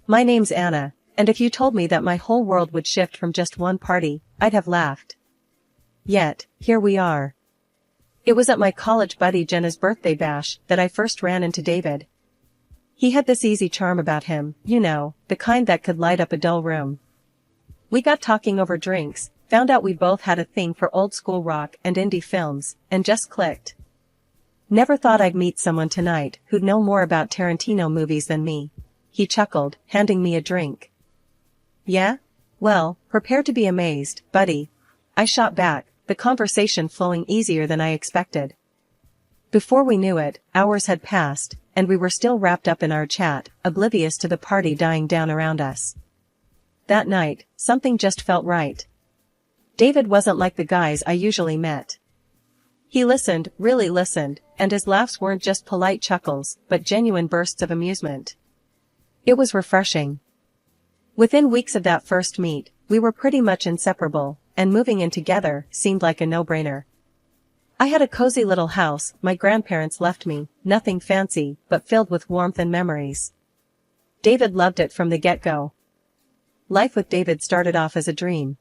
My name's Anna, and if you told me that my whole world would shift from just one party, I'd have laughed. Yet, here we are. It was at my college buddy Jenna's birthday bash that I first ran into David. He had this easy charm about him, you know, the kind that could light up a dull room. We got talking over drinks, found out we both had a thing for old school rock and indie films, and just clicked. Never thought I'd meet someone tonight who'd know more about Tarantino movies than me. He chuckled, handing me a drink. Yeah? Well, prepare to be amazed, buddy. I shot back, the conversation flowing easier than I expected. Before we knew it, hours had passed, and we were still wrapped up in our chat, oblivious to the party dying down around us. That night, something just felt right. David wasn't like the guys I usually met. He listened, really listened, and his laughs weren't just polite chuckles, but genuine bursts of amusement. It was refreshing. Within weeks of that first meet, we were pretty much inseparable, and moving in together seemed like a no-brainer. I had a cozy little house my grandparents left me, nothing fancy, but filled with warmth and memories. David loved it from the get-go. Life with David started off as a dream.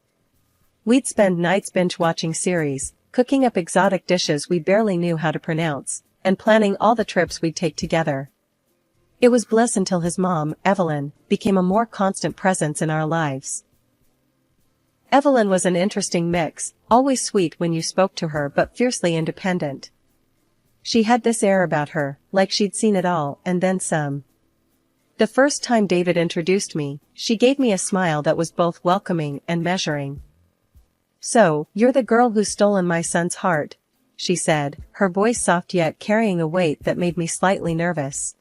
We'd spend nights binge-watching series, cooking up exotic dishes we barely knew how to pronounce, and planning all the trips we'd take together. It was bliss until his mom, Evelyn, became a more constant presence in our lives. Evelyn was an interesting mix, always sweet when you spoke to her but fiercely independent. She had this air about her, like she'd seen it all and then some. The first time David introduced me, she gave me a smile that was both welcoming and measuring. "So, you're the girl who's stolen my son's heart," she said, her voice soft yet carrying a weight that made me slightly nervous.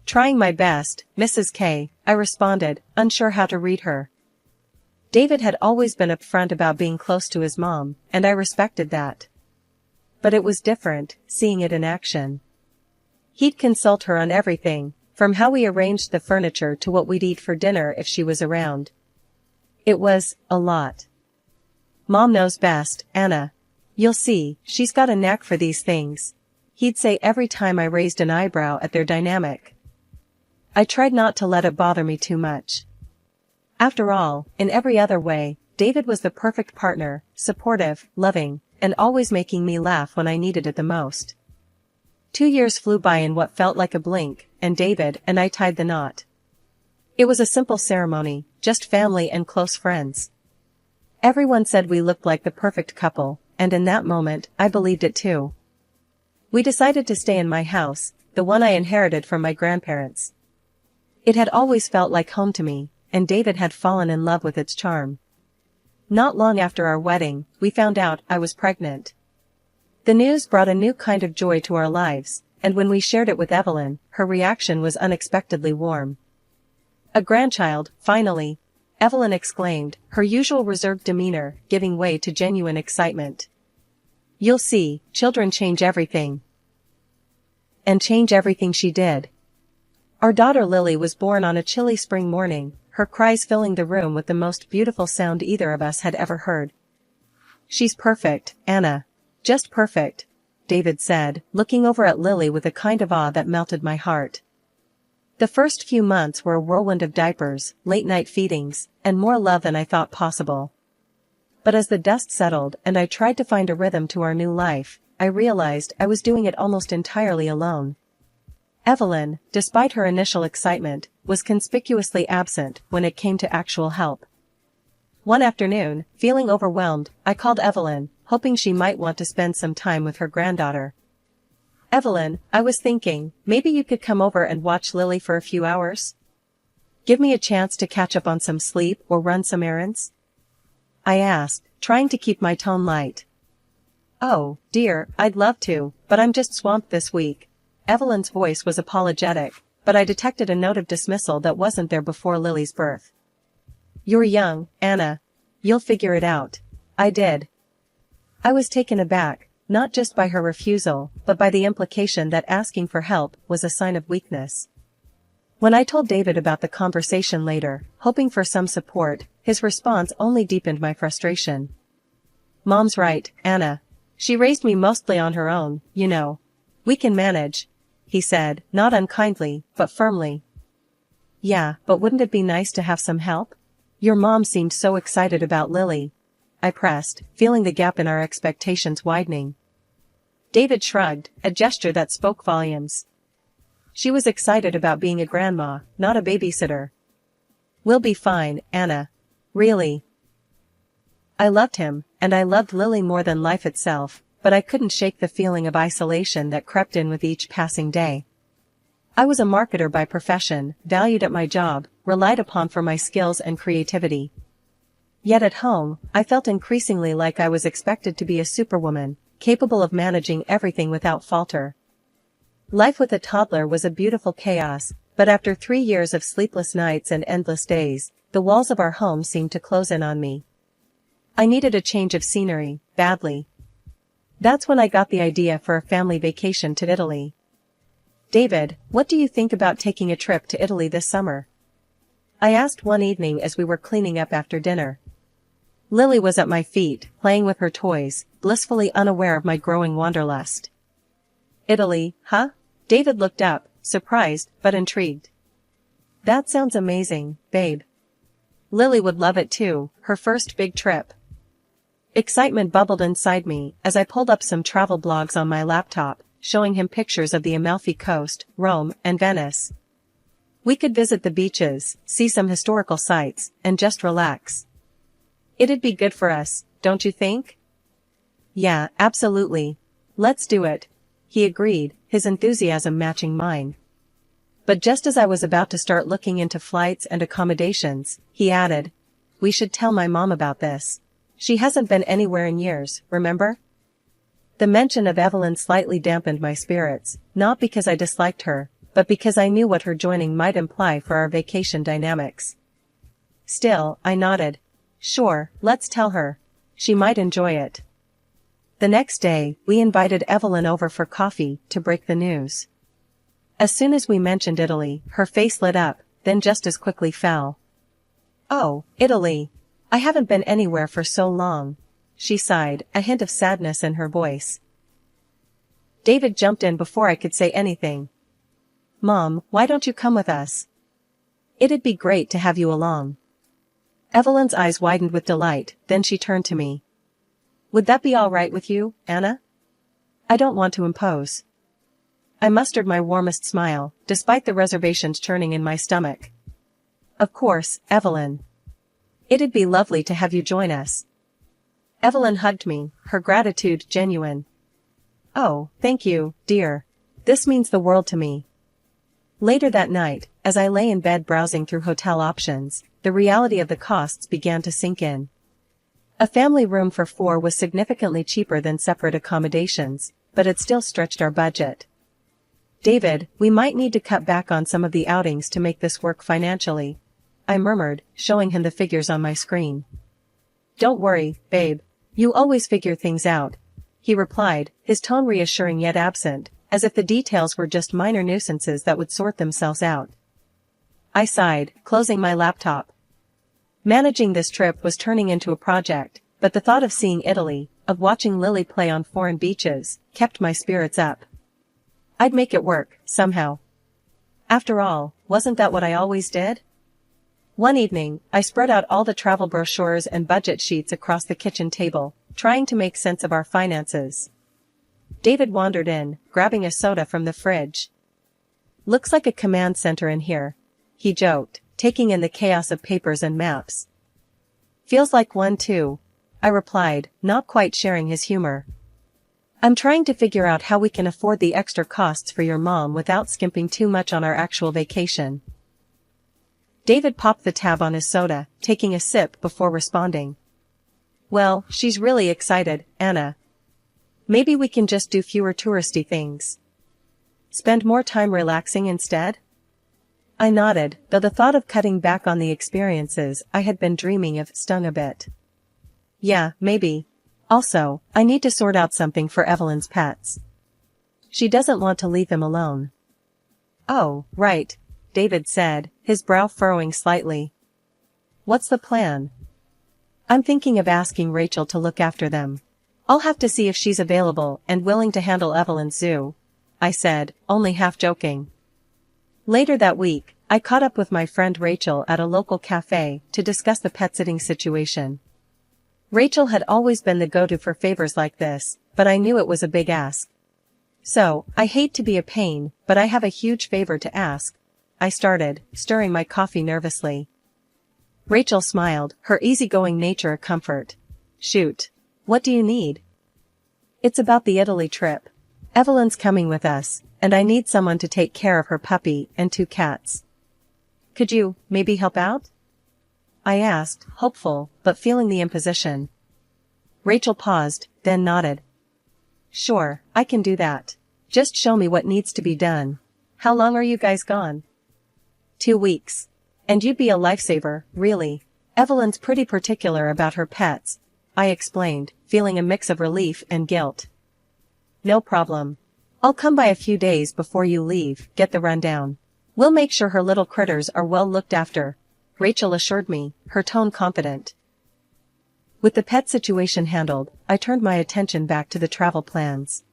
"Trying my best, Mrs. K," I responded, unsure how to read her. David had always been upfront about being close to his mom, and I respected that. But it was different, seeing it in action. He'd consult her on everything, from how we arranged the furniture to what we'd eat for dinner if she was around. It was a lot. "Mom knows best, Anna. You'll see, she's got a knack for these things," he'd say every time I raised an eyebrow at their dynamic. I tried not to let it bother me too much. After all, in every other way, David was the perfect partner, supportive, loving, and always making me laugh when I needed it the most. 2 years flew by in what felt like a blink, and David and I tied the knot. It was a simple ceremony, just family and close friends. Everyone said we looked like the perfect couple, and in that moment, I believed it too. We decided to stay in my house, the one I inherited from my grandparents. It had always felt like home to me, and David had fallen in love with its charm. Not long after our wedding, we found out I was pregnant. The news brought a new kind of joy to our lives, and when we shared it with Evelyn, her reaction was unexpectedly warm. "A grandchild, finally," Evelyn exclaimed, her usual reserved demeanor giving way to genuine excitement. "You'll see, children change everything." And change everything she did. Our daughter Lily was born on a chilly spring morning, her cries filling the room with the most beautiful sound either of us had ever heard. "She's perfect, Anna. Just perfect," David said, looking over at Lily with a kind of awe that melted my heart. The first few months were a whirlwind of diapers, late-night feedings, and more love than I thought possible. But as the dust settled and I tried to find a rhythm to our new life, I realized I was doing it almost entirely alone. Evelyn, despite her initial excitement, was conspicuously absent when it came to actual help. One afternoon, feeling overwhelmed, I called Evelyn, hoping she might want to spend some time with her granddaughter. "Evelyn, I was thinking, maybe you could come over and watch Lily for a few hours? Give me a chance to catch up on some sleep or run some errands?" I asked, trying to keep my tone light. "Oh, dear, I'd love to, but I'm just swamped this week." Evelyn's voice was apologetic, but I detected a note of dismissal that wasn't there before Lily's birth. "You're young, Anna. You'll figure it out." I did. I was taken aback, not just by her refusal, but by the implication that asking for help was a sign of weakness. When I told David about the conversation later, hoping for some support, his response only deepened my frustration. "Mom's right, Anna. She raised me mostly on her own, you know. We can manage," he said, not unkindly, but firmly. Yeah, but wouldn't it be nice to have some help? Your mom seemed so excited about Lily. I pressed, feeling the gap in our expectations widening. David shrugged, a gesture that spoke volumes. She was excited about being a grandma, not a babysitter. We'll be fine, Anna. Really. I loved him, and I loved Lily more than life itself, but I couldn't shake the feeling of isolation that crept in with each passing day. I was a marketer by profession, valued at my job, relied upon for my skills and creativity. Yet at home, I felt increasingly like I was expected to be a superwoman, capable of managing everything without falter. Life with a toddler was a beautiful chaos, but after 3 years of sleepless nights and endless days, the walls of our home seemed to close in on me. I needed a change of scenery, badly. That's when I got the idea for a family vacation to Italy. David, what do you think about taking a trip to Italy this summer? I asked one evening as we were cleaning up after dinner. Lily was at my feet, playing with her toys, blissfully unaware of my growing wanderlust. Italy, huh? David looked up, surprised but intrigued. That sounds amazing, babe. Lily would love it too, her first big trip. Excitement bubbled inside me as I pulled up some travel blogs on my laptop, showing him pictures of the Amalfi Coast, Rome, and Venice. We could visit the beaches, see some historical sites, and just relax. It'd be good for us, don't you think? Yeah, absolutely. Let's do it. He agreed, his enthusiasm matching mine. But just as I was about to start looking into flights and accommodations, he added, "We should tell my mom about this. She hasn't been anywhere in years, remember?" The mention of Evelyn slightly dampened my spirits, not because I disliked her, but because I knew what her joining might imply for our vacation dynamics. Still, I nodded. Sure, let's tell her. She might enjoy it. The next day, we invited Evelyn over for coffee to break the news. As soon as we mentioned Italy, her face lit up, then just as quickly fell. Oh, Italy. I haven't been anywhere for so long. She sighed, a hint of sadness in her voice. David jumped in before I could say anything. Mom, why don't you come with us? It'd be great to have you along. Evelyn's eyes widened with delight, then she turned to me. Would that be all right with you, Anna? I don't want to impose. I mustered my warmest smile, despite the reservations churning in my stomach. Of course, Evelyn. It'd be lovely to have you join us. Evelyn hugged me, her gratitude genuine. Oh, thank you, dear. This means the world to me. Later that night, as I lay in bed browsing through hotel options, the reality of the costs began to sink in. A family room for 4 was significantly cheaper than separate accommodations, but it still stretched our budget. David, we might need to cut back on some of the outings to make this work financially, I murmured, showing him the figures on my screen. Don't worry, babe. You always figure things out, he replied, his tone reassuring yet absent, as if the details were just minor nuisances that would sort themselves out. I sighed, closing my laptop. Managing this trip was turning into a project, but the thought of seeing Italy, of watching Lily play on foreign beaches, kept my spirits up. I'd make it work, somehow. After all, wasn't that what I always did? One evening, I spread out all the travel brochures and budget sheets across the kitchen table, trying to make sense of our finances. David wandered in, grabbing a soda from the fridge. Looks like a command center in here, he joked, taking in the chaos of papers and maps. Feels like one too, I replied, not quite sharing his humor. I'm trying to figure out how we can afford the extra costs for your mom without skimping too much on our actual vacation. David popped the tab on his soda, taking a sip before responding. Well, she's really excited, Anna. Maybe we can just do fewer touristy things. Spend more time relaxing instead? I nodded, though the thought of cutting back on the experiences I had been dreaming of stung a bit. Yeah, maybe. Also, I need to sort out something for Evelyn's pets. She doesn't want to leave them alone. Oh, right, David said, his brow furrowing slightly. What's the plan? I'm thinking of asking Rachel to look after them. I'll have to see if she's available and willing to handle Evelyn's zoo, I said, only half joking. Later that week, I caught up with my friend Rachel at a local cafe to discuss the pet sitting situation. Rachel had always been the go-to for favors like this, but I knew it was a big ask. So, I hate to be a pain, but I have a huge favor to ask. I started, stirring my coffee nervously. Rachel smiled, her easygoing nature a comfort. Shoot. What do you need? It's about the Italy trip. Evelyn's coming with us, and I need someone to take care of her puppy and 2 cats. Could you, maybe help out? I asked, hopeful, but feeling the imposition. Rachel paused, then nodded. Sure, I can do that. Just show me what needs to be done. How long are you guys gone? 2 weeks. And you'd be a lifesaver, really. Evelyn's pretty particular about her pets, I explained, feeling a mix of relief and guilt. No problem. I'll come by a few days before you leave, get the rundown. We'll make sure her little critters are well looked after, Rachel assured me, her tone confident. With the pet situation handled, I turned my attention back to the travel plans.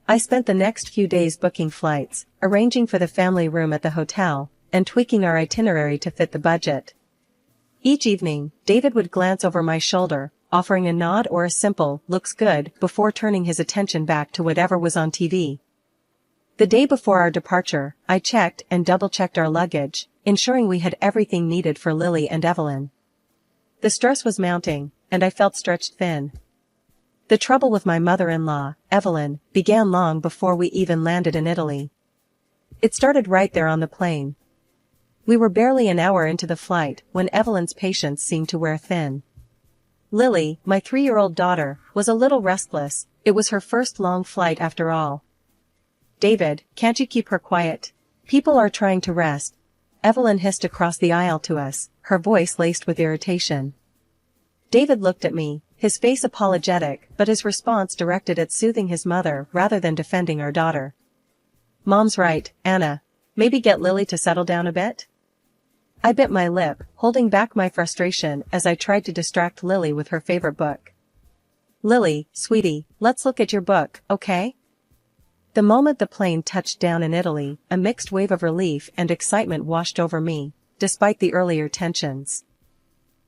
I spent the next few days booking flights, arranging for the family room at the hotel, and tweaking our itinerary to fit the budget. Each evening, David would glance over my shoulder, offering a nod or a simple, looks good, before turning his attention back to whatever was on TV. The day before our departure, I checked and double-checked our luggage, ensuring we had everything needed for Lily and Evelyn. The stress was mounting, and I felt stretched thin. The trouble with my mother-in-law, Evelyn, began long before we even landed in Italy. It started right there on the plane. We were barely an hour into the flight when Evelyn's patience seemed to wear thin. Lily, my 3-year-old daughter, was a little restless. It was her first long flight after all. David, can't you keep her quiet? People are trying to rest. Evelyn hissed across the aisle to us, her voice laced with irritation. David looked at me, his face apologetic, but his response directed at soothing his mother rather than defending our daughter. Mom's right, Anna. Maybe get Lily to settle down a bit? I bit my lip, holding back my frustration as I tried to distract Lily with her favorite book. Lily, sweetie, let's look at your book, okay? The moment the plane touched down in Italy, a mixed wave of relief and excitement washed over me, despite the earlier tensions.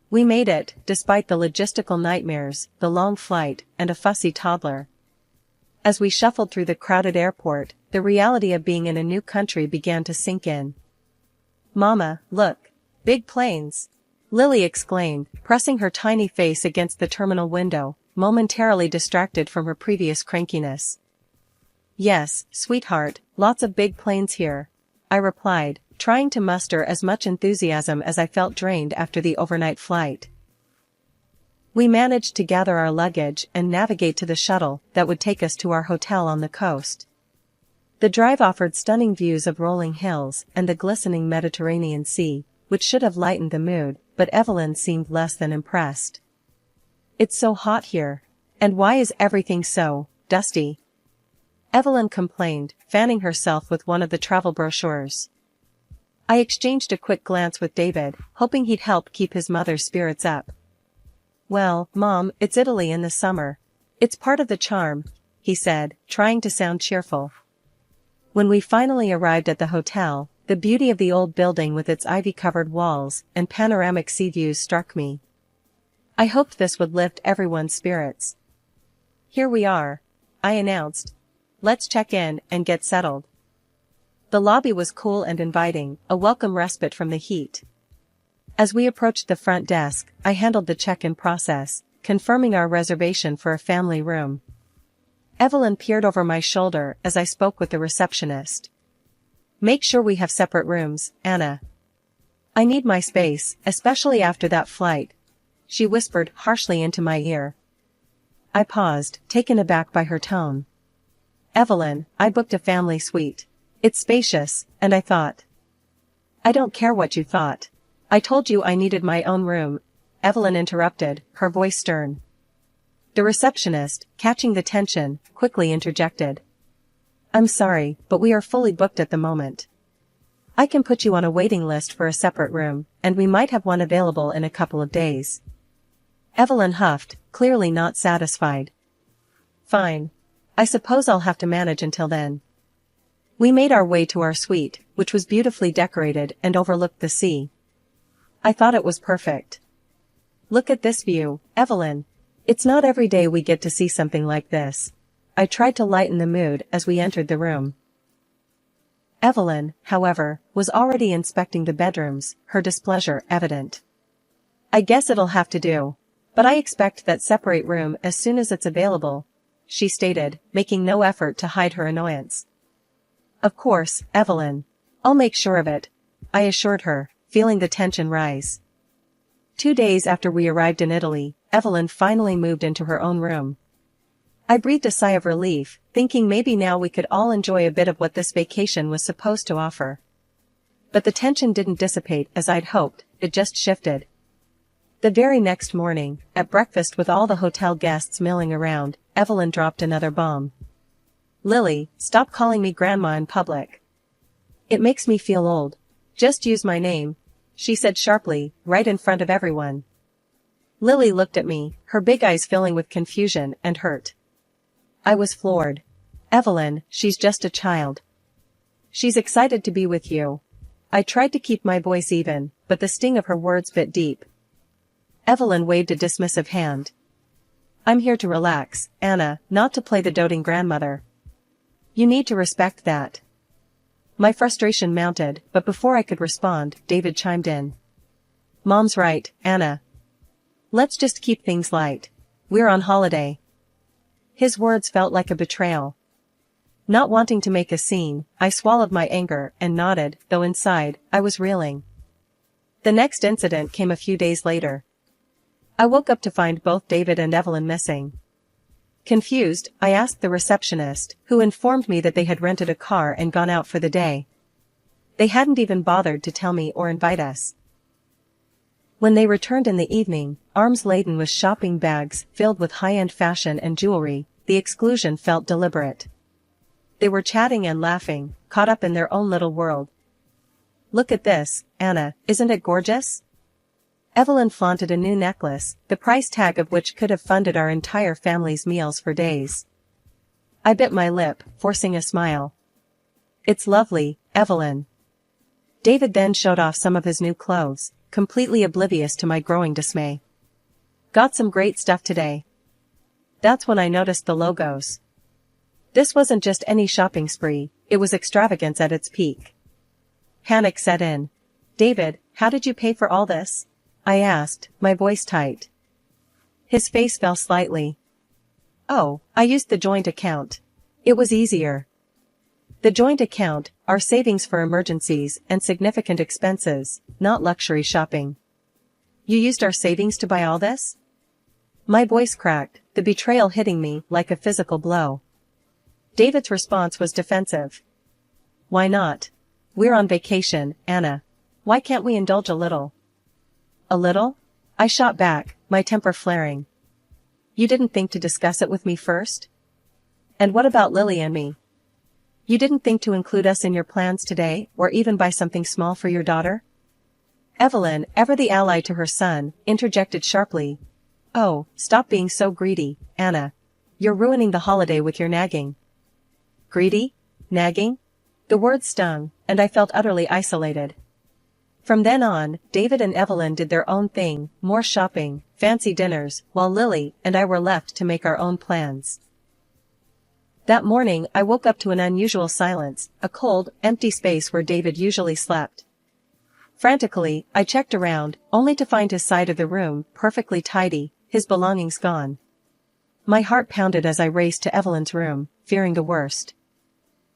We made it, despite the logistical nightmares, the long flight, and a fussy toddler. As we shuffled through the crowded airport, the reality of being in a new country began to sink in. Mama, look. Big planes! Lily exclaimed, pressing her tiny face against the terminal window, momentarily distracted from her previous crankiness. Yes, sweetheart, lots of big planes here, I replied, trying to muster as much enthusiasm as I felt drained after the overnight flight. We managed to gather our luggage and navigate to the shuttle that would take us to our hotel on the coast. The drive offered stunning views of rolling hills and the glistening Mediterranean Sea, which should have lightened the mood, but Evelyn seemed less than impressed. It's so hot here. And why is everything so dusty? Evelyn complained, fanning herself with one of the travel brochures. I exchanged a quick glance with David, hoping he'd help keep his mother's spirits up. Well, Mom, it's Italy in the summer. It's part of the charm, he said, trying to sound cheerful. When we finally arrived at the hotel, the beauty of the old building with its ivy-covered walls and panoramic sea views struck me. I hoped this would lift everyone's spirits. Here we are, I announced. Let's check in and get settled. The lobby was cool and inviting, a welcome respite from the heat. As we approached the front desk, I handled the check-in process, confirming our reservation for a family room. Evelyn peered over my shoulder as I spoke with the receptionist. Make sure we have separate rooms, Anna. I need my space, especially after that flight, she whispered harshly into my ear. I paused, taken aback by her tone. Evelyn, I booked a family suite. It's spacious, and I thought. I don't care what you thought. I told you I needed my own room, Evelyn interrupted, her voice stern. The receptionist, catching the tension, quickly interjected. I'm sorry, but we are fully booked at the moment. I can put you on a waiting list for a separate room, and we might have one available in a couple of days. Evelyn huffed, clearly not satisfied. Fine. I suppose I'll have to manage until then. We made our way to our suite, which was beautifully decorated and overlooked the sea. I thought it was perfect. Look at this view, Evelyn. It's not every day we get to see something like this. I tried to lighten the mood as we entered the room. Evelyn, however, was already inspecting the bedrooms, her displeasure evident. I guess it'll have to do. But I expect that separate room as soon as it's available, she stated, making no effort to hide her annoyance. Of course, Evelyn. I'll make sure of it, I assured her, feeling the tension rise. 2 days after we arrived in Italy, Evelyn finally moved into her own room. I breathed a sigh of relief, thinking maybe now we could all enjoy a bit of what this vacation was supposed to offer. But the tension didn't dissipate as I'd hoped, it just shifted. The very next morning, at breakfast with all the hotel guests milling around, Evelyn dropped another bomb. Lily, stop calling me grandma in public. It makes me feel old. Just use my name, she said sharply, right in front of everyone. Lily looked at me, her big eyes filling with confusion and hurt. I was floored. Evelyn, she's just a child. She's excited to be with you. I tried to keep my voice even, but the sting of her words bit deep. Evelyn waved a dismissive hand. I'm here to relax, Anna, not to play the doting grandmother. You need to respect that. My frustration mounted, but before I could respond, David chimed in. Mom's right, Anna. Let's just keep things light. We're on holiday. His words felt like a betrayal. Not wanting to make a scene, I swallowed my anger and nodded, though inside, I was reeling. The next incident came a few days later. I woke up to find both David and Evelyn missing. Confused, I asked the receptionist, who informed me that they had rented a car and gone out for the day. They hadn't even bothered to tell me or invite us. When they returned in the evening, arms laden with shopping bags filled with high-end fashion and jewelry, the exclusion felt deliberate. They were chatting and laughing, caught up in their own little world. Look at this, Anna, isn't it gorgeous? Evelyn flaunted a new necklace, the price tag of which could have funded our entire family's meals for days. I bit my lip, forcing a smile. It's lovely, Evelyn. David then showed off some of his new clothes, completely oblivious to my growing dismay. Got some great stuff today. That's when I noticed the logos. This wasn't just any shopping spree, it was extravagance at its peak. Panic set in. David, how did you pay for all this? I asked, my voice tight. His face fell slightly. Oh, I used the joint account. It was easier. The joint account, our savings for emergencies and significant expenses, not luxury shopping. You used our savings to buy all this? My voice cracked, the betrayal hitting me like a physical blow. David's response was defensive. Why not? We're on vacation, Anna. Why can't we indulge a little? A little? I shot back, my temper flaring. You didn't think to discuss it with me first? And what about Lily and me? You didn't think to include us in your plans today, or even buy something small for your daughter? Evelyn, ever the ally to her son, interjected sharply. Oh, stop being so greedy, Anna. You're ruining the holiday with your nagging. Greedy? Nagging? The words stung, and I felt utterly isolated. From then on, David and Evelyn did their own thing, more shopping, fancy dinners, while Lily and I were left to make our own plans. That morning I woke up to an unusual silence, a cold, empty space where David usually slept. Frantically, I checked around, only to find his side of the room perfectly tidy, his belongings gone. My heart pounded as I raced to Evelyn's room, fearing the worst.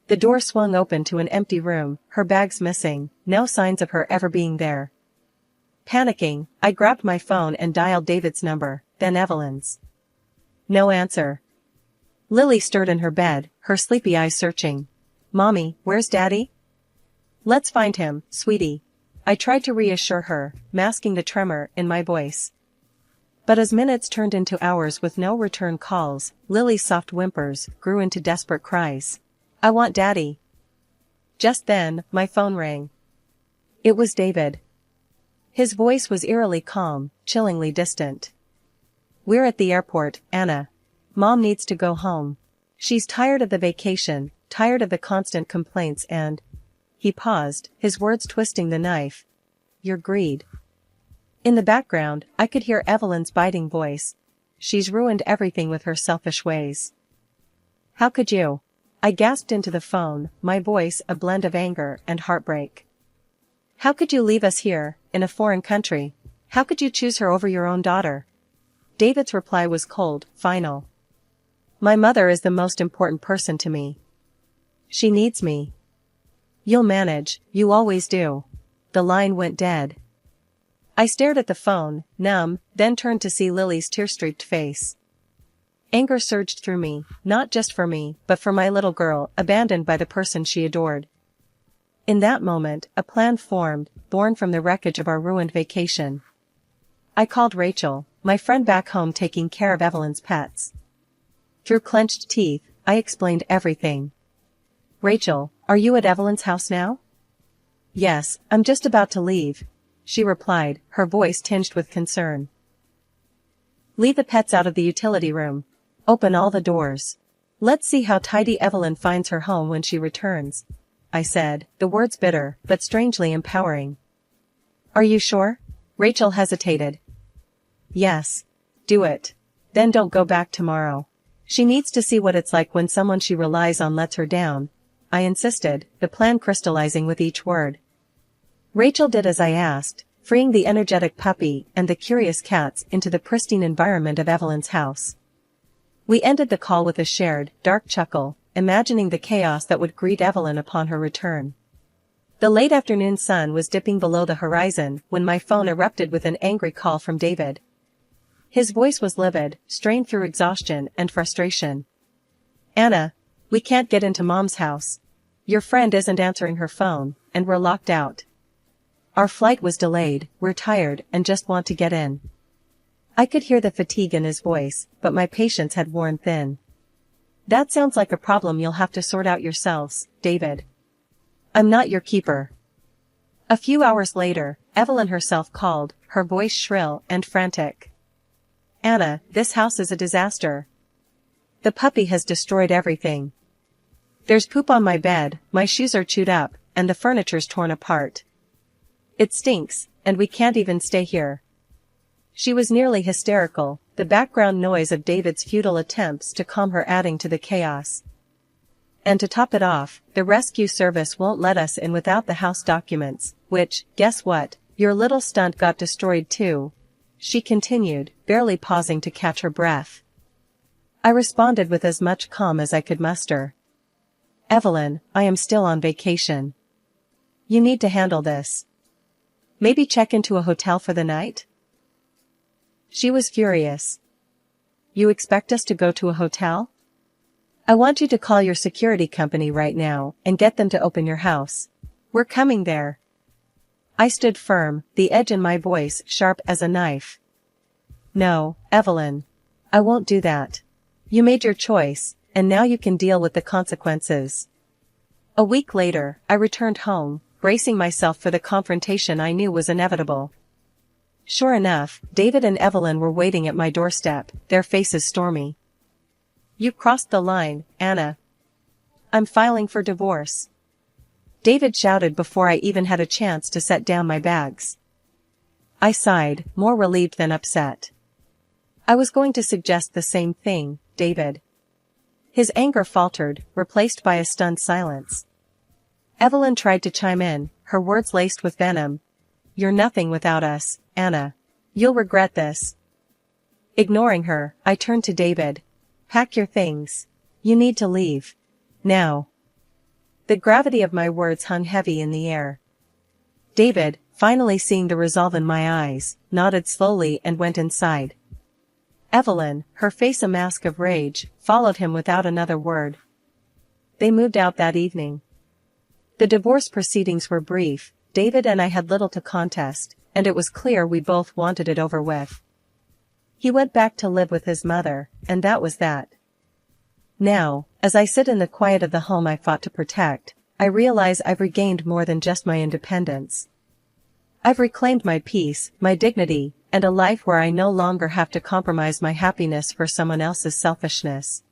The door swung open to an empty room, her bags missing, no signs of her ever being there. Panicking, I grabbed my phone and dialed David's number, then Evelyn's. No answer. Lily stirred in her bed, her sleepy eyes searching. Mommy, where's Daddy? Let's find him, sweetie. I tried to reassure her, masking the tremor in my voice. But as minutes turned into hours with no return calls, Lily's soft whimpers grew into desperate cries. I want Daddy. Just then, my phone rang. It was David. His voice was eerily calm, chillingly distant. We're at the airport, Anna. Mom needs to go home. She's tired of the vacation, tired of the constant complaints and... He paused, his words twisting the knife. Your greed. In the background, I could hear Evelyn's biting voice. She's ruined everything with her selfish ways. How could you? I gasped into the phone, my voice a blend of anger and heartbreak. How could you leave us here, in a foreign country? How could you choose her over your own daughter? David's reply was cold, final. My mother is the most important person to me. She needs me. You'll manage, you always do. The line went dead. I stared at the phone, numb, then turned to see Lily's tear-streaked face. Anger surged through me, not just for me, but for my little girl, abandoned by the person she adored. In that moment, a plan formed, born from the wreckage of our ruined vacation. I called Rachel, my friend back home taking care of Evelyn's pets. Through clenched teeth, I explained everything. Rachel, are you at Evelyn's house now? Yes, I'm just about to leave, she replied, her voice tinged with concern. Leave the pets out of the utility room. Open all the doors. Let's see how tidy Evelyn finds her home when she returns, I said, the words bitter, but strangely empowering. Are you sure? Rachel hesitated. Yes. Do it. Then don't go back tomorrow. She needs to see what it's like when someone she relies on lets her down, I insisted, the plan crystallizing with each word. Rachel did as I asked, freeing the energetic puppy and the curious cats into the pristine environment of Evelyn's house. We ended the call with a shared, dark chuckle, imagining the chaos that would greet Evelyn upon her return. The late afternoon sun was dipping below the horizon when my phone erupted with an angry call from David. His voice was livid, strained through exhaustion and frustration. Anna, we can't get into Mom's house. Your friend isn't answering her phone, and we're locked out. Our flight was delayed, we're tired and just want to get in. I could hear the fatigue in his voice, but my patience had worn thin. That sounds like a problem you'll have to sort out yourselves, David. I'm not your keeper. A few hours later, Evelyn herself called, her voice shrill and frantic. Anna, this house is a disaster. The puppy has destroyed everything. There's poop on my bed, my shoes are chewed up, and the furniture's torn apart. It stinks, and we can't even stay here. She was nearly hysterical, the background noise of David's futile attempts to calm her adding to the chaos. And to top it off, the rescue service won't let us in without the house documents, which, guess what, your little stunt got destroyed too, she continued, barely pausing to catch her breath. I responded with as much calm as I could muster. Evelyn, I am still on vacation. You need to handle this. Maybe check into a hotel for the night? She was furious. You expect us to go to a hotel? I want you to call your security company right now and get them to open your house. We're coming there. I stood firm, the edge in my voice sharp as a knife. No, Evelyn. I won't do that. You made your choice, and now you can deal with the consequences. A week later, I returned home, bracing myself for the confrontation I knew was inevitable. Sure enough, David and Evelyn were waiting at my doorstep, their faces stormy. You crossed the line, Anna. I'm filing for divorce. David shouted before I even had a chance to set down my bags. I sighed, more relieved than upset. I was going to suggest the same thing, David. His anger faltered, replaced by a stunned silence. Evelyn tried to chime in, her words laced with venom. You're nothing without us, Anna. You'll regret this. Ignoring her, I turned to David. Pack your things. You need to leave. Now. The gravity of my words hung heavy in the air. David, finally seeing the resolve in my eyes, nodded slowly and went inside. Evelyn, her face a mask of rage, followed him without another word. They moved out that evening. The divorce proceedings were brief, David and I had little to contest, and it was clear we both wanted it over with. He went back to live with his mother, and that was that. Now, as I sit in the quiet of the home I fought to protect, I realize I've regained more than just my independence. I've reclaimed my peace, my dignity, and a life where I no longer have to compromise my happiness for someone else's selfishness.